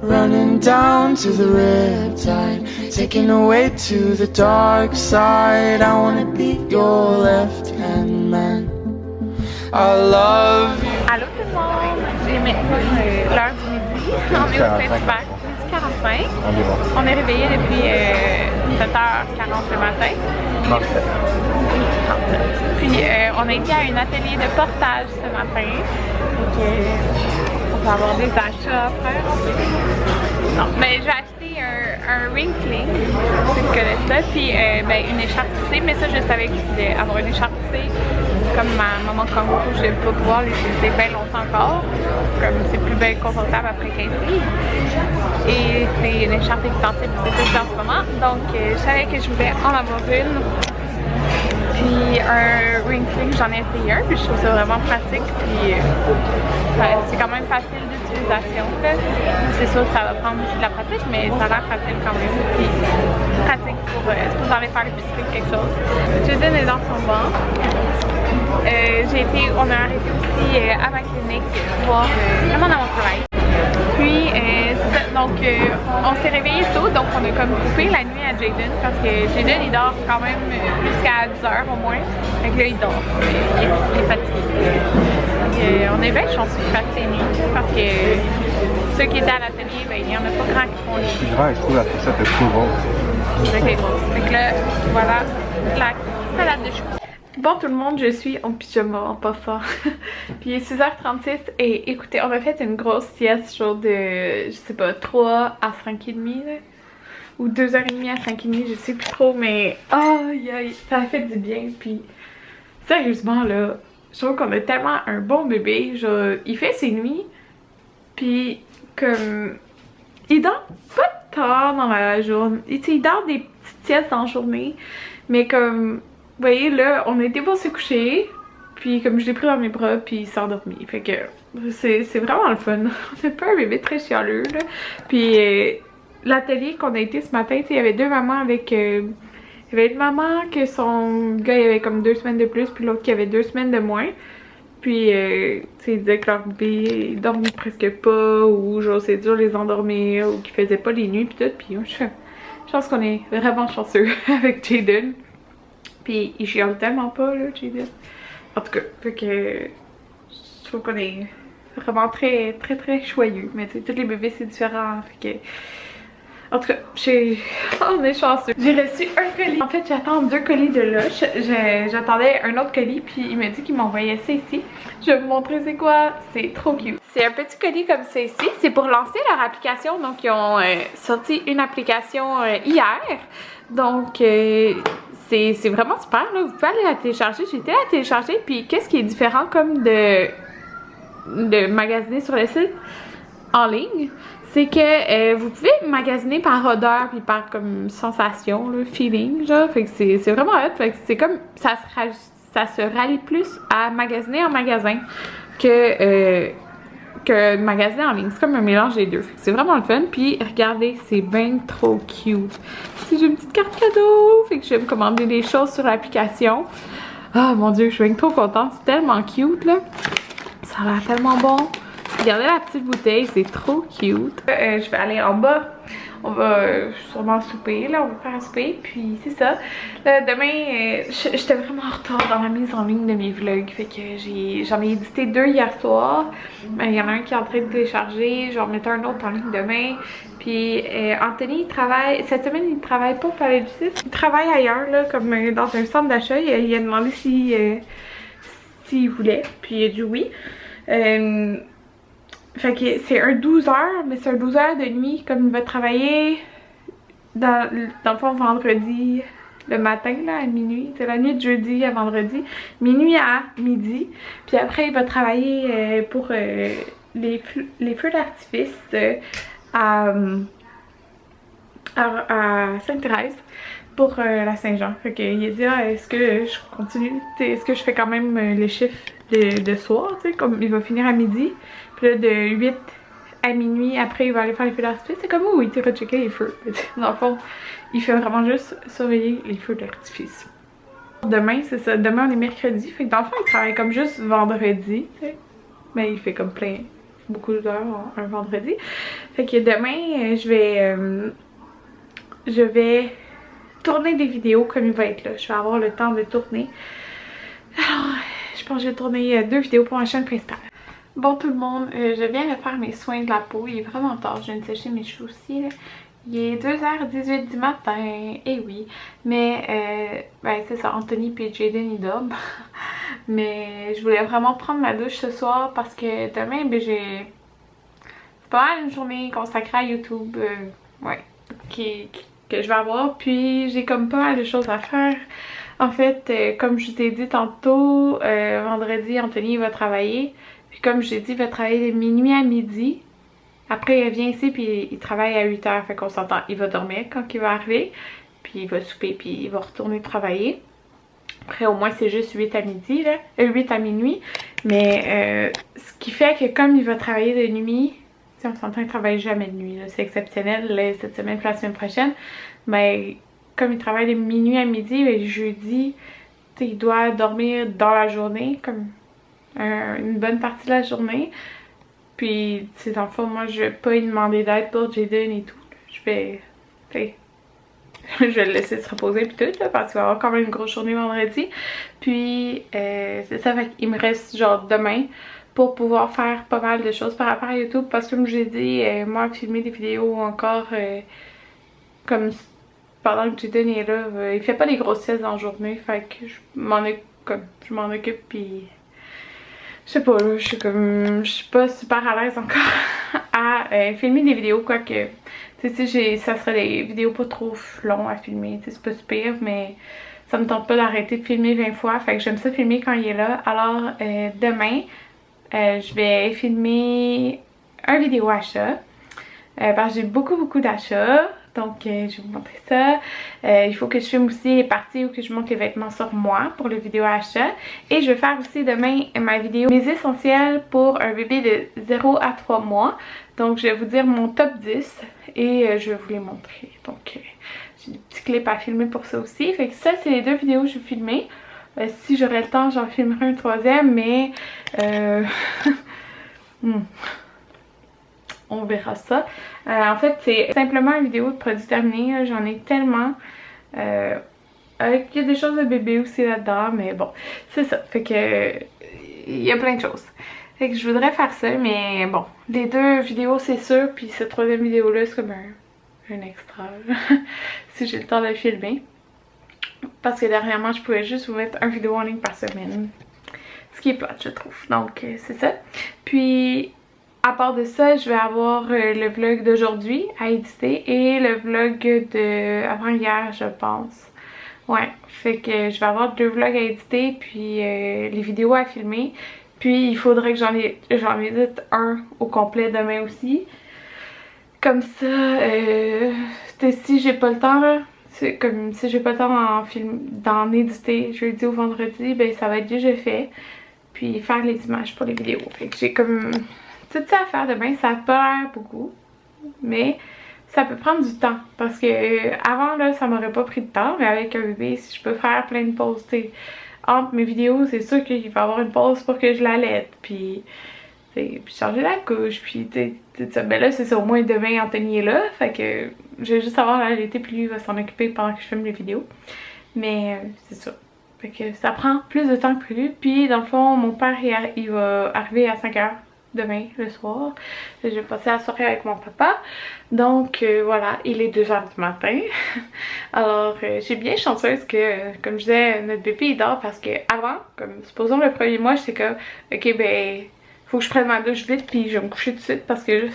running down to the riptide, taken away to the dark side. I wanna be your left-hand man. I love you. Allô tout le monde, j'ai maintenant l'heure du midi, on est au Saint-Hubert, 45. On est réveillé depuis 7h40 le matin. 37. Puis on a été à un atelier de portage ce matin. Donc on va avoir des achats à faire. Non, mais j'ai acheté un ring sling, si tu connais ça, puis une écharpe tissée, mais ça je savais que je voulais avoir une écharpe tissée. Comme ma maman kangourou, je vais pas pouvoir l'utiliser bien longtemps encore. Comme c'est plus bien confortable après 15 livres. Et c'est une écharpe extensible, c'est ça que j'ai en ce moment. Donc je savais que je voulais en avoir une. Puis un ring sling, j'en ai essayé un, puis je trouve ça vraiment pratique. Puis c'est quand même facile d'utilisation. C'est sûr que ça va prendre aussi de la pratique, mais ça a l'air facile quand même. Puis pratique pour aller faire l'épicerie quelque chose. Jaden est dans son banc. On a arrêté aussi à ma clinique voir vraiment dans mon travail. Puis c'est ça, donc on s'est réveillé tôt, donc on a comme coupé la nuit à Jaden parce que Jaden il dort quand même jusqu'à 10h au moins. Donc là il dort, il est fatigué. Donc, on est bien chanceux de faire ces nuits parce que ceux qui étaient à l'atelier, il n'y en a pas grand qui font les nuits. C'est vrai, je trouve la fourchette est trop grosse. Avec les grosses. Donc là, voilà, la salade de choux. Bon tout le monde, je suis en pyjama, pas fort. Puis il est 6h36 et écoutez, on a fait une grosse sieste genre de, je sais pas, 3 à 5h30 là. Ou 2h30 à 5h30, je sais plus trop, mais aïe aïe, ça a fait du bien. Puis sérieusement là, je trouve qu'on a tellement un bon bébé, genre il fait ses nuits, puis comme il dort pas tard dans la journée, il dort des petites siestes en journée, mais comme vous voyez là, on a été pour se coucher, puis comme je l'ai pris dans mes bras, puis il s'est endormi. Fait que c'est vraiment le fun. On n'a pas un bébé très chialeux là. Puis l'atelier qu'on a été ce matin, il y avait deux mamans avec... il y avait une maman que son gars il avait comme 2 semaines de plus, puis l'autre qui avait 2 semaines de moins. Puis il disait que leur bébé il dormait presque pas, ou genre c'est dur de les endormir, ou qu'ils faisaient pas les nuits, puis tout. Puis je pense qu'on est vraiment chanceux avec Jaden. Puis il chiale tellement pas là, Jaden. En tout cas, fait que je trouve qu'on est vraiment très joyeux. Mais tu sais, tous les bébés c'est différent. Fait que. En tout cas, on est chanceux. J'ai reçu un colis. En fait, j'attends 2 colis de Lush. J'attendais un autre colis, puis il m'a dit qu'il m'envoyait ça ici. Je vais vous montrer c'est quoi. C'est trop cute. C'est un petit colis comme ça ici. C'est pour lancer leur application. Donc, ils ont sorti une application hier. Donc, c'est vraiment super. Là. Vous pouvez aller la télécharger. J'ai été la télécharger. Puis, qu'est-ce qui est différent comme de magasiner sur le site en ligne? C'est que vous pouvez magasiner par odeur puis par comme sensation, là, feeling, genre. Fait que c'est vraiment hot. Fait que c'est comme ça se rallie plus à magasiner en magasin que magasiner en ligne. C'est comme un mélange des deux. Fait que c'est vraiment le fun. Puis regardez, c'est bien trop cute. Si j'ai une petite carte cadeau, fait que je vais me commander des choses sur l'application. Ah mon dieu, je suis bien trop contente. C'est tellement cute là. Ça a l'air tellement bon. Regardez la petite bouteille, c'est trop cute. Je vais aller en bas. On va sûrement souper, là, on va faire un souper, puis c'est ça. Demain, j'étais vraiment en retard dans la mise en ligne de mes vlogs, fait que j'en ai édité 2 hier soir. Il y en a un qui est en train de télécharger, je vais en mettre un autre en ligne demain. Puis Anthony, il travaille, cette semaine il travaille pas au Palais de Justice, il travaille ailleurs, là, comme dans un centre d'achat. Il a demandé s'il voulait, puis il a dit oui. Fait que c'est un 12 heures, mais c'est un 12 heures de nuit, comme il va travailler dans le fond vendredi le matin là, à minuit. C'est la nuit de jeudi à vendredi, minuit à midi. Puis après il va travailler pour les feux d'artifice à Sainte-Thérèse pour la Saint-Jean. Fait qu'il a dit est-ce que je continue, est-ce que je fais quand même les chiffres de soir, tu sais, comme il va finir à midi. Puis là, de 8 à minuit, après, il va aller faire les feux d'artifice. C'est comme où il va checker les feux. Dans le fond, il fait vraiment juste surveiller les feux d'artifice. Demain, c'est ça. Demain, on est mercredi. Fait que dans le fond, il travaille comme juste vendredi, tu sais. Mais il fait comme plein beaucoup d'heures un vendredi. Fait que demain, je vais tourner des vidéos comme il va être là. Je vais avoir le temps de tourner. Alors, je pense que je vais tourner 2 vidéos pour ma chaîne principale. Bon tout le monde, je viens de faire mes soins de la peau. Il est vraiment tard, je viens de sécher mes cheveux aussi là. Il est 2h18 du matin, et oui. Mais, ben c'est ça, Anthony et Jaden ils dorment. Mais je voulais vraiment prendre ma douche ce soir parce que demain, ben c'est pas mal une journée consacrée à YouTube, ouais, que je vais avoir. Puis j'ai comme pas mal de choses à faire. En fait, comme je vous ai dit tantôt, vendredi, Anthony va travailler. Puis comme je vous ai dit, il va travailler de minuit à midi. Après, il vient ici puis il travaille à 8h, fait qu'on s'entend, il va dormir quand il va arriver. Puis il va souper puis il va retourner travailler. Après, au moins, c'est juste 8 à midi, là. 8 à minuit. Mais ce qui fait que comme il va travailler de nuit, on s'entend, il travaille jamais de nuit, c'est exceptionnel là, cette semaine puis la semaine prochaine. Mais comme il travaille de minuit à midi, ben, jeudi, il doit dormir dans la journée, comme une bonne partie de la journée. Puis, dans le fond, moi, je vais pas lui demander d'aide pour Jaden et tout. Je vais, je vais le laisser se reposer puis tout, là, parce qu'il va avoir quand même une grosse journée vendredi. Puis, c'est ça, fait qu'il me reste genre demain pour pouvoir faire pas mal de choses par rapport à YouTube. Parce que comme j'ai dit, moi, filmer des vidéos encore comme pendant que Jaden est là, il fait pas des grosses siestes dans la journée. Fait que je m'en occupe puis... Je sais pas là, je suis pas super à l'aise encore à filmer des vidéos, quoique tu sais, ça serait des vidéos pas trop longues à filmer, tu sais, c'est pas super, mais ça me tente pas d'arrêter de filmer 20 fois, fait que j'aime ça filmer quand il est là. Alors demain, je vais filmer un vidéo achat, parce que j'ai beaucoup d'achats. Donc je vais vous montrer ça. Il faut que je filme aussi les parties où que je montre les vêtements sur moi pour le vidéo achat. Et je vais faire aussi demain ma vidéo mes essentiels pour un bébé de 0 à 3 mois. Donc je vais vous dire mon top 10 et je vais vous les montrer. Donc j'ai des petits clips à filmer pour ça aussi. Fait que ça, c'est les 2 vidéos que je vais filmer. Si j'aurai le temps, j'en filmerai un troisième, mais on verra ça. En fait, c'est simplement une vidéo de produits terminés. J'en ai tellement. Il y a des choses de bébé aussi là-dedans, mais bon, c'est ça. Fait que il y a plein de choses. Fait que je voudrais faire ça, mais bon, les 2 vidéos c'est sûr, puis cette troisième vidéo-là c'est comme un extra, si j'ai le temps de le filmer. Parce que dernièrement, je pouvais juste vous mettre une vidéo en ligne par semaine. Ce qui est plate, je trouve. Donc, c'est ça. Puis... à part de ça, je vais avoir le vlog d'aujourd'hui à éditer et le vlog de avant-hier, je pense. Ouais, fait que je vais avoir 2 vlogs à éditer, puis les vidéos à filmer. Puis il faudrait que j'en édite un au complet demain aussi. Comme ça, si j'ai pas le temps là, c'est comme si j'ai pas le temps d'en éditer jeudi ou vendredi, ben ça va être déjà fait. Puis faire les images pour les vidéos. Fait que j'ai comme... tout ça à faire demain, ça a pas l'air beaucoup, mais ça peut prendre du temps parce que avant là ça m'aurait pas pris de temps, mais avec un bébé, si je peux faire plein de pauses, tu sais, entre mes vidéos, c'est sûr qu'il va y avoir une pause pour que je l'allaite, puis changer la couche, puis tu sais, ben là c'est ça, au moins demain Anthony est là, fait que je vais juste avoir à l'allaiter puis lui il va s'en occuper pendant que je filme les vidéos, mais c'est ça. Fait que ça prend plus de temps que prévu, puis dans le fond mon père il va arriver à 5h. Demain, le soir. Je vais passer la soirée avec mon papa. Donc voilà, il est 2h du matin. Alors j'ai bien chanceuse que, comme je disais, notre bébé il dort parce que avant, comme supposons le premier mois, j'étais comme ok ben faut que je prenne ma douche vite puis je vais me coucher tout de suite parce que vous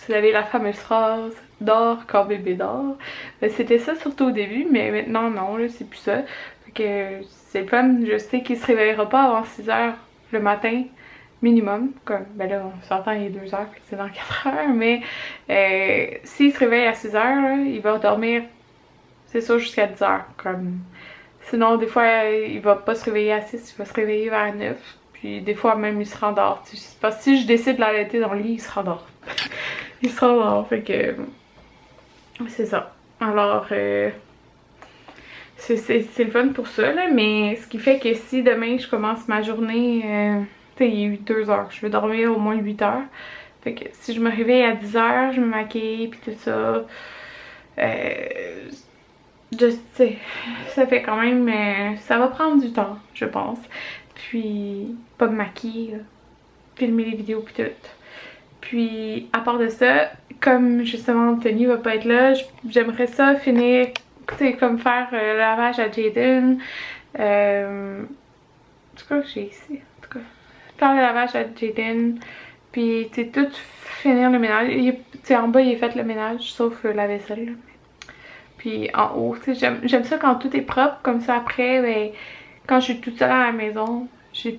savez la fameuse phrase dors quand bébé dort. Ben, c'était ça surtout au début, mais maintenant non, là c'est plus ça. Fait que c'est le fun, je sais qu'il se réveillera pas avant 6h le matin. Minimum, comme, ben là on s'entend il est 2h, c'est dans 4h, mais s'il se réveille à 6h, là, il va dormir, c'est sûr, jusqu'à 10h, comme, sinon des fois il va pas se réveiller à 6, il va se réveiller vers 9, puis des fois même il se rendort, parce que si je décide de l'allaiter dans le lit, il se rendort, il se rendort, fait que, c'est ça, alors, c'est le fun pour ça, là, mais ce qui fait que si demain je commence ma journée Tu sais, il est 2 heures. Je vais dormir au moins 8 heures. Fait que si je me réveille à 10 heures, je me maquille puis tout ça. Je sais, ça fait quand même... ça va prendre du temps, je pense. Puis, pas me maquiller, là. Filmer les vidéos puis tout. Puis, à part de ça, comme justement Anthony va pas être là, j'aimerais ça finir, tu sais, comme faire le lavage à Jaden. En tout cas, j'ai ici. En tout cas, faire le lavage à Jaden. Puis, tu sais, tout finir le ménage. Tu sais, en bas, il est fait le ménage, sauf la vaisselle, là. Puis en haut, tu sais, j'aime ça quand tout est propre, comme ça après, ben, quand je suis toute seule à la maison, j'ai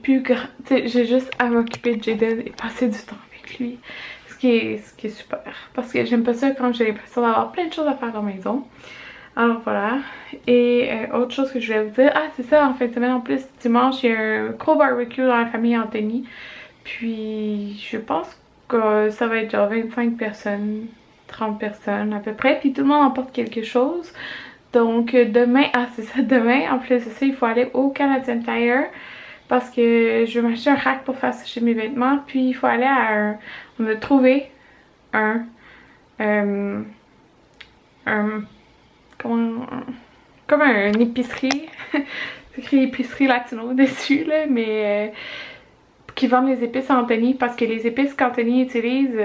juste à m'occuper de Jaden et passer du temps avec lui, ce qui est super, parce que j'aime pas ça quand j'ai l'impression d'avoir plein de choses à faire à la maison. Alors voilà, et autre chose que je voulais vous dire, ah c'est ça, en fin de semaine en plus, dimanche, il y a un gros barbecue dans la famille Anthony, puis je pense que ça va être genre 25 personnes, 30 personnes à peu près, puis tout le monde emporte quelque chose. Donc demain, ah c'est ça, demain, en plus de ça, il faut aller au Canadian Tire parce que je vais m'acheter un rack pour faire sécher mes vêtements, puis il faut aller à on a trouvé comme une épicerie, c'est écrit épicerie latino dessus là, mais qui vendent les épices à Anthony, parce que les épices qu'Anthony utilise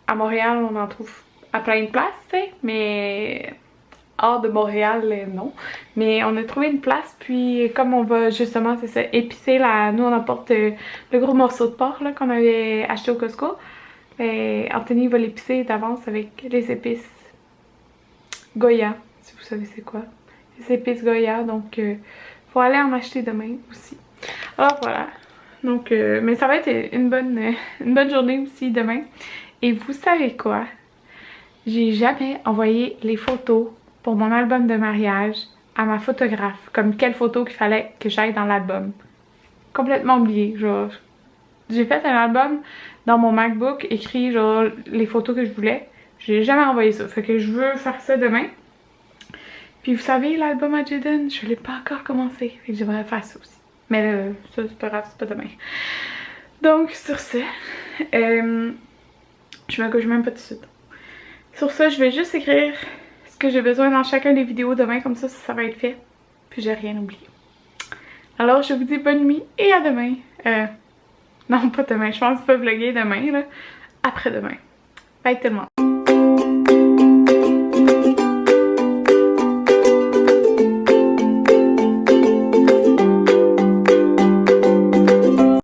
à Montréal, on en trouve à plein de places, tu sais, mais hors de Montréal, non. Mais on a trouvé une place, puis comme on va justement, c'est ça, épicer là, nous on apporte le gros morceau de porc là qu'on avait acheté au Costco. Ben, Anthony va l'épicer d'avance avec les épices Goya, si vous savez c'est quoi. Les épices Goya, donc faut aller en acheter demain aussi. Alors voilà. Donc, mais ça va être une bonne journée aussi demain. Et vous savez quoi? J'ai jamais envoyé les photos pour mon album de mariage à ma photographe. Comme quelle photo qu'il fallait que j'aille dans l'album. Complètement oublié. Genre, j'ai fait un album dans mon MacBook, écrit genre les photos que je voulais. J'ai jamais envoyé ça. Fait que je veux faire ça demain. Puis vous savez, l'album à Jaden, je l'ai pas encore commencé. Fait que j'aimerais faire ça aussi. Mais ça c'est pas grave, c'est pas demain. Donc sur ce, je me couche même pas tout de suite. Sur ça, je vais juste écrire ce que j'ai besoin dans chacun des vidéos demain, comme ça va être fait. Puis j'ai rien oublié. Alors je vous dis bonne nuit et à demain. Non pas demain, je pense pas vlogger demain là. Après demain. Bye tout le monde.